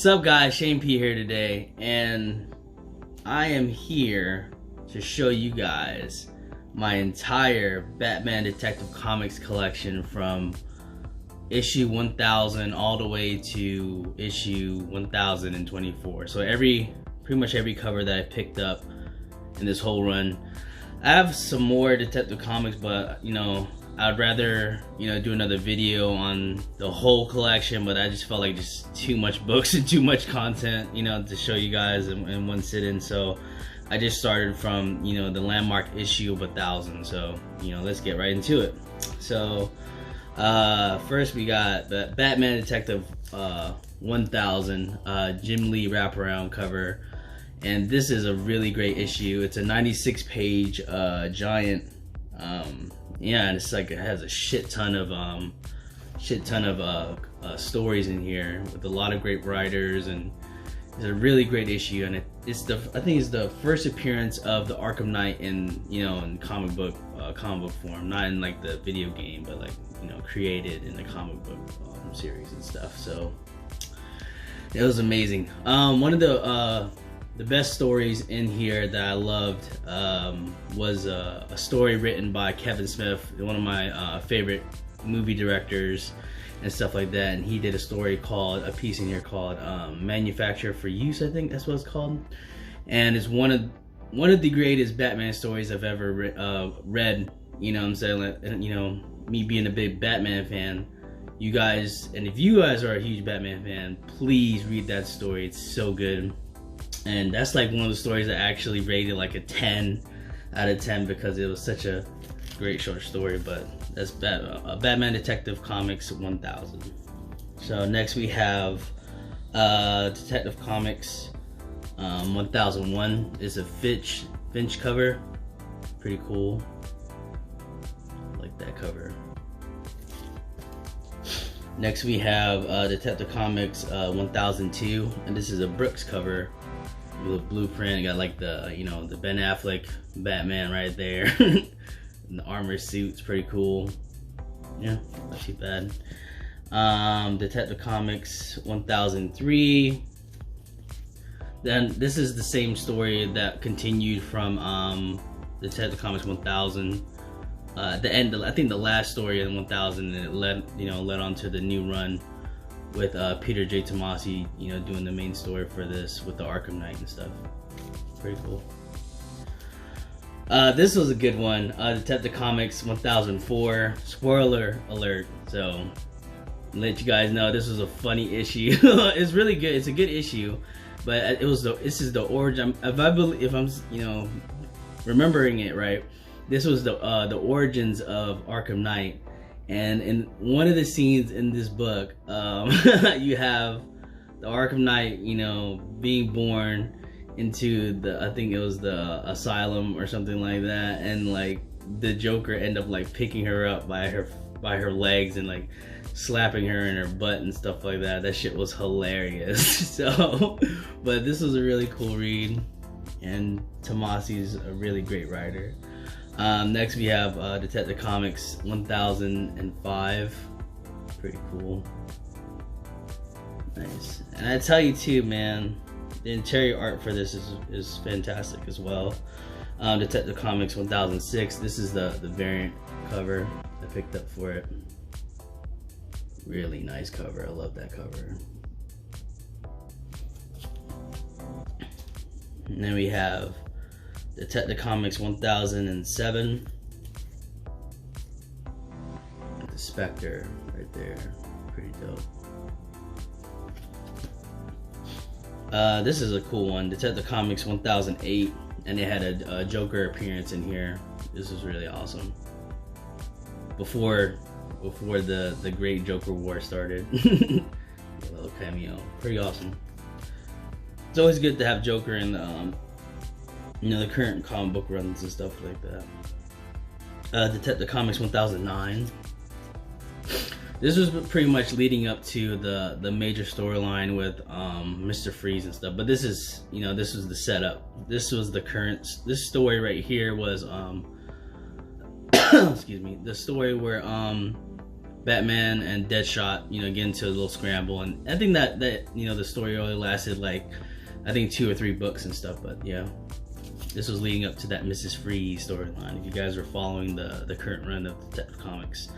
up, guys? Shane P here today, and I am here to show you guys my entire Batman Detective Comics collection from issue 1000 all the way to issue 1024. So pretty much every cover that I picked up in this whole run. I have some more Detective Comics, but I'd rather do another video on the whole collection, but I just felt like just too much books and too much content to show you guys in one sitting. So I just started from the landmark issue of 1000. So let's get right into it. So first we got the Batman Detective 1000 Jim Lee wraparound cover, and this is a really great issue. It's a 96 page giant, yeah, and it's like it has a shit ton of stories in here with a lot of great writers, and it's a really great issue. And I think it's the first appearance of the Arkham Knight in in comic book form, not in like the video game, but like created in the comic book series and stuff. So it was amazing. One of the best stories in here that I loved was a story written by Kevin Smith, one of my favorite movie directors and stuff like that. And he did a piece in here called Manufacture for Use, I think that's what it's called. And it's one of the greatest Batman stories I've ever read. You know what I'm saying? Like, me being a big Batman fan, you guys, and if you guys are a huge Batman fan, please read that story. It's so good. And that's like one of the stories that I actually rated like a 10 out of 10 because it was such a great short story. But that's Batman Detective Comics 1000. So next we have Detective Comics 1001. It's a Finch cover. Pretty cool. I like that cover. Next we have Detective Comics 1002, and this is a Brooks cover. The blueprint, got like the the Ben Affleck Batman right there. And the armor suit's pretty cool. Yeah, not too bad. Detective Comics 1003. Then this is the same story that continued from Detective Comics 1000. The end, I think the last story in 1000, and it led on to the new run with Peter J. Tomasi, doing the main story for this with the Arkham Knight and stuff. Pretty cool. This was a good one. Detective Comics 1004. Spoiler alert. So, let you guys know this was a funny issue. It's really good. It's a good issue, but this is the origin. If I'm remembering it right, this was the origins of Arkham Knight. And in one of the scenes in this book, you have the Arkham Knight, being born into I think it was the asylum or something like that, and like the Joker end up like picking her up by her legs and like slapping her in her butt and stuff like that. That shit was hilarious. So, but this was a really cool read, and Tomasi's a really great writer. Next we have Detective Comics 1005. Pretty cool. Nice. And I tell you too, man, the interior art for this is fantastic as well. Detective Comics 1006. This is the variant cover I picked up for it. Really nice cover. I love that cover. And then we have Detective Comics 1007. The Spectre right there. Pretty dope. This is a cool one. Detective Comics 1008. And it had a Joker appearance in here. This was really awesome. Before the Great Joker War started. A little cameo. Pretty awesome. It's always good to have Joker in the current comic book runs and stuff like that. Detective Comics 1009. This was pretty much leading up to the major storyline with Mr. Freeze and stuff. But this is this was the setup. This was this story right here was excuse me, the story where Batman and Deadshot, you know, get into a little scramble, and I think that you know, the story only lasted like, I think 2 or 3 books and stuff. But yeah, this was leading up to that Mrs. Freeze storyline, if you guys are following the current run of Detective Comics.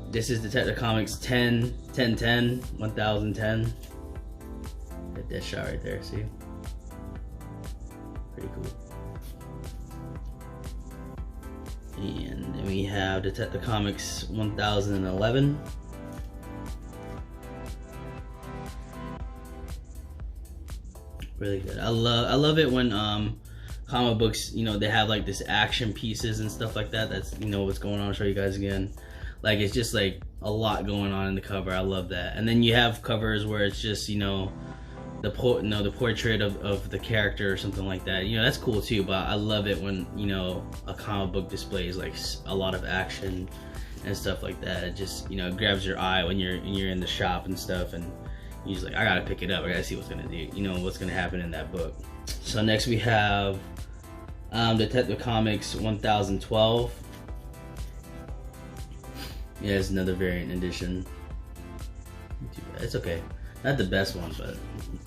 This is Detective Comics 1010 1010. That Deadshot right there, see? Pretty cool. And then we have Detective Comics 1011. Really good. I love it when comic books, you know, they have like this action pieces and stuff like that. That's, you know, what's going on. I'll show you guys again. Like, it's just like a lot going on in the cover. I love that. And then you have covers where it's just, you know, the portrait of the character or something like that. You know, that's cool too. But I love it when, you know, a comic book displays like a lot of action and stuff like that. It just, you know, grabs your eye when you're in the shop and stuff, and you're just like, I gotta pick it up. I gotta see what's gonna do. You know, what's gonna happen in that book. So next we have Detective Comics 1012. Yeah, it's another variant edition. It's okay. Not the best one, but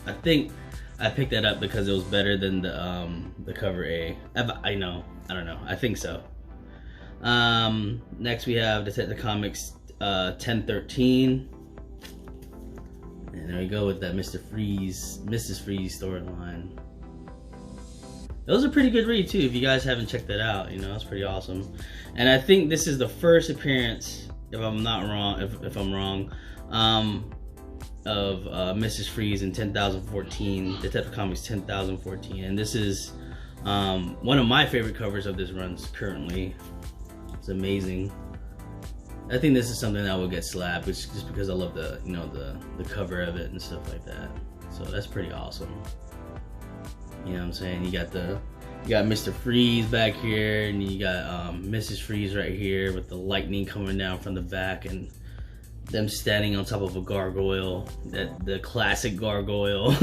I think I picked that up because it was better than the cover A. I know. I don't know. I think so. Next we have Detective Comics 1013. And there we go with that Mrs. Freeze storyline. That was a pretty good read too. If you guys haven't checked that out, you know, it's pretty awesome. And I think this is the first appearance, if I'm not wrong, if I'm wrong, of Mrs. Freeze in 10,014, Detective Comics 10,014, and this is one of my favorite covers of this run currently. It's amazing. I think this is something that will get slapped, just because I love the, you know, the cover of it and stuff like that. So that's pretty awesome. You know what I'm saying? You got Mr. Freeze back here, and you got Mrs. Freeze right here with the lightning coming down from the back, and them standing on top of a gargoyle, the classic gargoyle.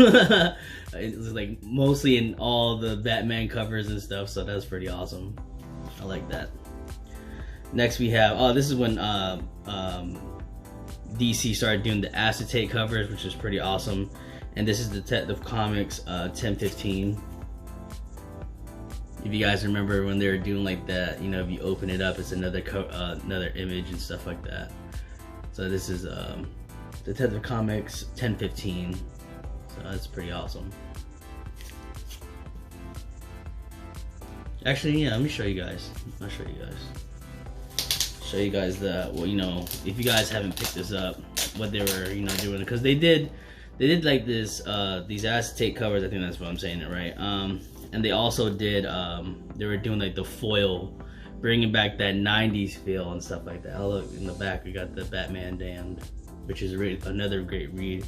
It's like mostly in all the Batman covers and stuff, so that's pretty awesome. I like that. Next we have, this is when DC started doing the acetate covers, which is pretty awesome. And this is Detective Comics 1015. If you guys remember when they were doing like that, you know, if you open it up, it's another image and stuff like that. So this is Detective Comics 1015. So that's pretty awesome. Actually, yeah, let me show you guys. I'll show you guys. Show you guys the, well, you know, if you guys haven't picked this up, what they were, you know, doing, because they did like this these acetate covers. I think that's what I'm saying it right. And they also did they were doing like the foil, bringing back that 90s feel and stuff like that. Oh, look, in the back we got the Batman Damned, which is another great read.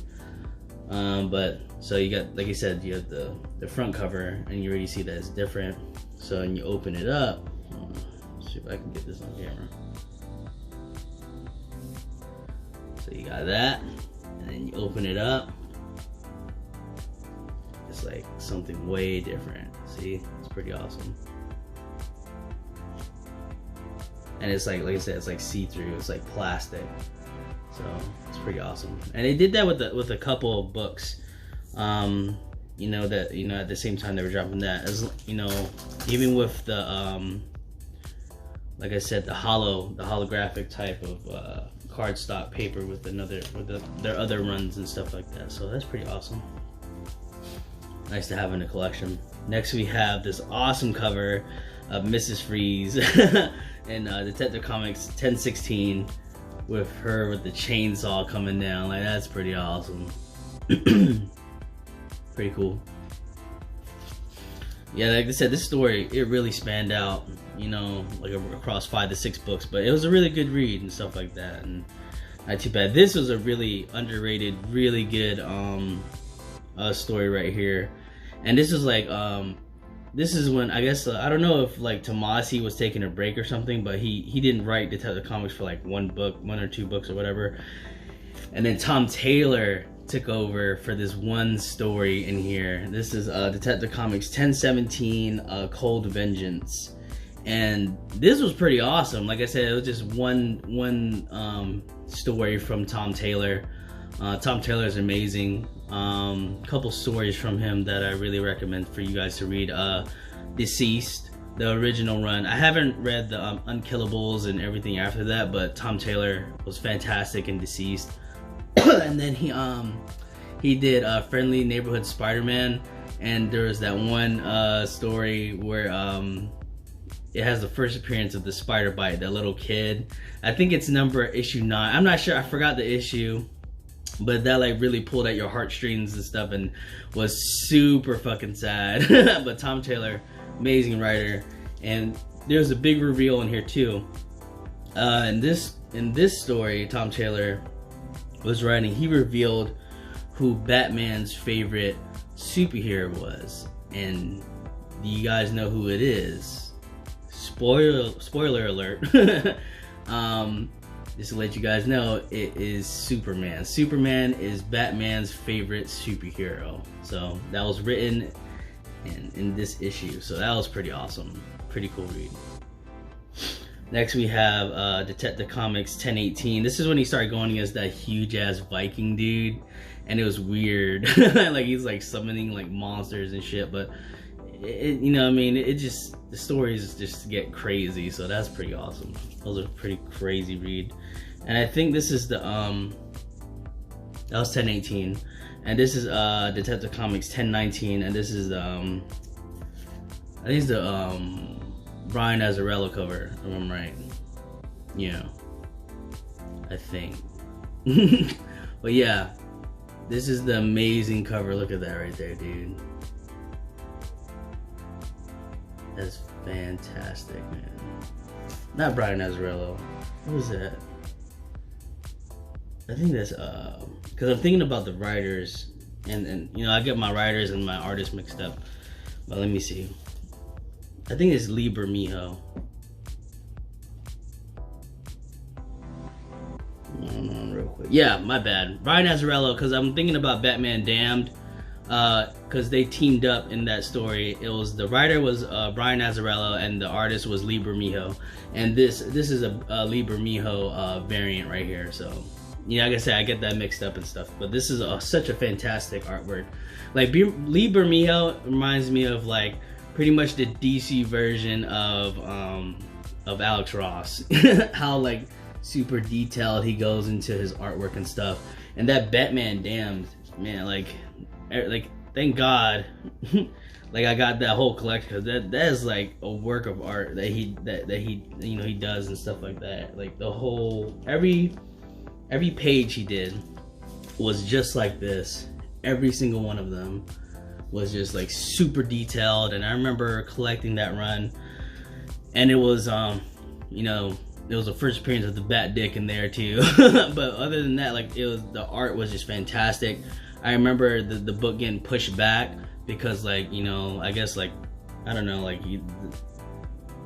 But so you got, like I said, you have the front cover, and you already see that it's different. So when you open it up, let's see if I can get this on camera. So you got that, and then you open it up. It's like something way different. See, it's pretty awesome. And it's like I said, it's like see-through. It's like plastic. So it's pretty awesome. And they did that with a couple of books. You know, that, you know, at the same time they were dropping that, as you know, even with the like I said, the holographic type of cardstock paper with their other runs and stuff like that. So that's pretty awesome. Nice to have in the collection. Next we have this awesome cover of Mrs. Freeze in Detective Comics 1016, with her with the chainsaw coming down. Like, that's pretty awesome. Pretty cool. Yeah, like I said, this story, it really spanned out, you know, like across 5 to 6 books, but it was a really good read and stuff like that, and not too bad. This was a really underrated, really good story right here. And this is like this is when, I guess, I don't know if like Tomasi was taking a break or something, but he didn't write Detective Comics for like one or two books or whatever, and then Tom Taylor took over for this one story in here. This is Detective Comics 1017, Cold Vengeance. And this was pretty awesome. Like I said, it was just one story from Tom Taylor. Tom Taylor is amazing. Couple stories from him that I really recommend for you guys to read. Deceased, the original run. I haven't read the Unkillables and everything after that, but Tom Taylor was fantastic in Deceased. And then he did Friendly Neighborhood Spider-Man, and there was that one story where it has the first appearance of the spider bite, that little kid. I think it's issue 9. I'm not sure, I forgot the issue, but that like really pulled at your heartstrings and stuff and was super fucking sad. But Tom Taylor, amazing writer. And there's a big reveal in here too. In this story, Tom Taylor was writing, he revealed who Batman's favorite superhero was. And do you guys know who it is? Spoiler alert. Just to let you guys know, it is Superman. Superman is Batman's favorite superhero. So that was written in this issue. So that was pretty awesome. Pretty cool read. Next we have Detective Comics 1018. This is when he started going as that huge ass Viking dude. And it was weird. Like he's like summoning like monsters and shit. But you know what I mean? It just, the stories just get crazy. So that's pretty awesome. That was a pretty crazy read. And I think this is the that was 1018, and this is Detective Comics 1019, and this is I think it's the Brian Azzarello cover, if I'm right. Yeah, I think. But yeah, this is the amazing cover. Look at that right there, dude. That's fantastic, man. Not Brian Azzarello. What was that? I think that's because I'm thinking about the writers, and you know, I get my writers and my artists mixed up. But let me see. I think it's Lee Bermejo. Hold on real quick. Yeah, my bad. Brian Azzarello, because I'm thinking about Batman Damned, because they teamed up in that story. It was, the writer was Brian Azzarello and the artist was Lee Bermejo, and this is a Lee Bermejo variant right here. So yeah, like I said, I get that mixed up and stuff, but this is such a fantastic artwork. Like Lee Bermejo reminds me of like pretty much the DC version of Alex Ross. How like super detailed he goes into his artwork and stuff. And that Batman Damned, man, like thank God like I got that whole collection, because that is like a work of art that he you know he does and stuff like that. Like the whole every page he did was just like this. Every single one of them was just like super detailed. And I remember collecting that run, and it was you know, there was the first appearance of the Bat Dick in there too. But other than that, like, it was, the art was just fantastic. I remember the book getting pushed back because, like, you know, I guess, like, I don't know, like, you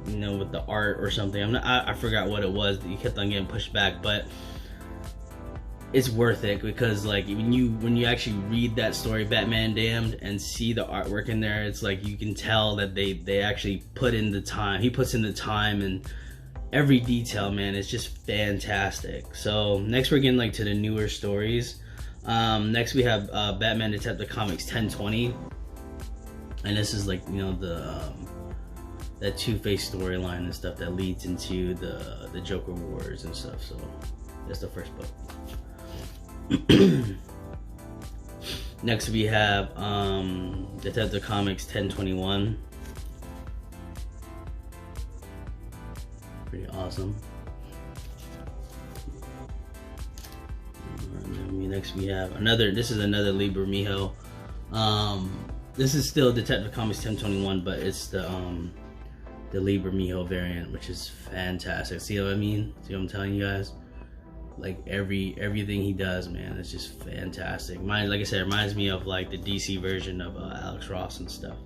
know, with the art or something. I forgot what it was that you kept on getting pushed back, but it's worth it, because like when you actually read that story, Batman Damned, and see the artwork in there, it's like you can tell that they actually put in the time. He puts in the time, and every detail, man, is just fantastic. So next we're getting like to the newer stories. Next we have Batman Detective Comics 1020, and this is like, you know, the that Two-Face storyline and stuff that leads into the Joker Wars and stuff. So that's the first book. Next we have Detective Comics 1021. Pretty awesome. Next we have this is another Lee Bermejo. This is still Detective Comics 1021, but it's the Lee Bermejo variant, which is fantastic. See what I mean? See what I'm telling you guys? Like everything he does, man, it's just fantastic. Mine, like I said, reminds me of like the DC version of Alex Ross and stuff.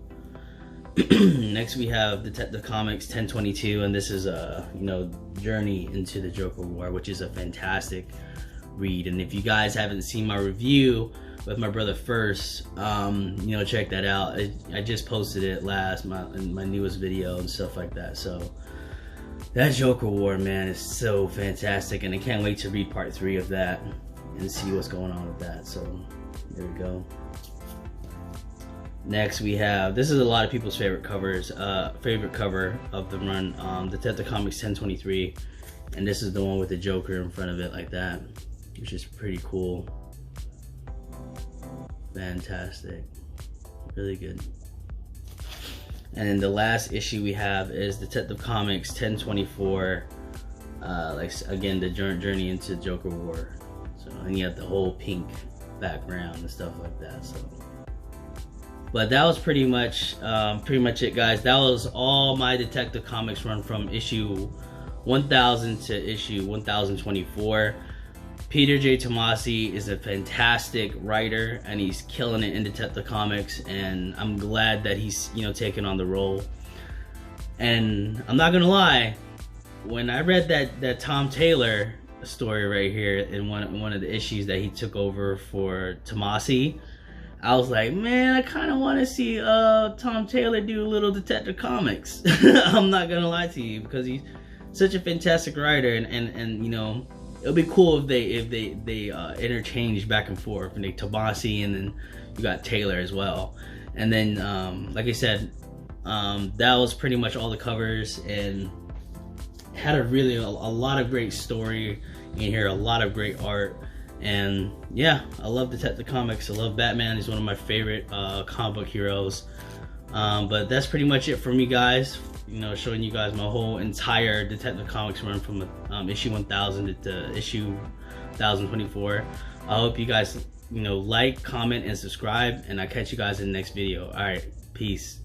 Next we have Detective Comics 1022, and this is you know, Journey into the Joker War, which is a fantastic read. And if you guys haven't seen my review with my brother First. You know, check that out. I just posted it in my newest video and stuff like that. So that Joker War, man, is so fantastic, and I can't wait to read part 3 of that and see what's going on with that. So there we go. Next we have, this is a lot of people's favorite covers, favorite cover of the run, Detective Comics 1023, and this is the one with the Joker in front of it like that, which is pretty cool. Fantastic, really good. And then the last issue we have is Detective Comics 1024, like again the journey into Joker War. So, and you have the whole pink background and stuff like that. So, but that was pretty much it, guys. That was all my Detective Comics run from issue 1000 to issue 1024. Peter J. Tomasi is a fantastic writer, and he's killing it in Detective Comics, and I'm glad that he's, you know, taking on the role. And I'm not gonna lie, when I read that Tom Taylor story right here in one of the issues that he took over for Tomasi, I was like, man, I kind of want to see Tom Taylor do a little Detective Comics. I'm not gonna lie to you, because he's such a fantastic writer, and you know, it'll be cool if they interchange back and forth, and they Tomasi, and then you got Taylor as well. And then like I said, that was pretty much all the covers, and had a lot of great story in here, a lot of great art. And yeah, I love Detective Comics. I love Batman. He's one of my favorite comic book heroes. But that's pretty much it for me, guys. You know, showing you guys my whole entire Detective Comics run from issue 1000 to issue 1024. I hope you guys, you know, like, comment, and subscribe, and I'll catch you guys in the next video. All right, peace.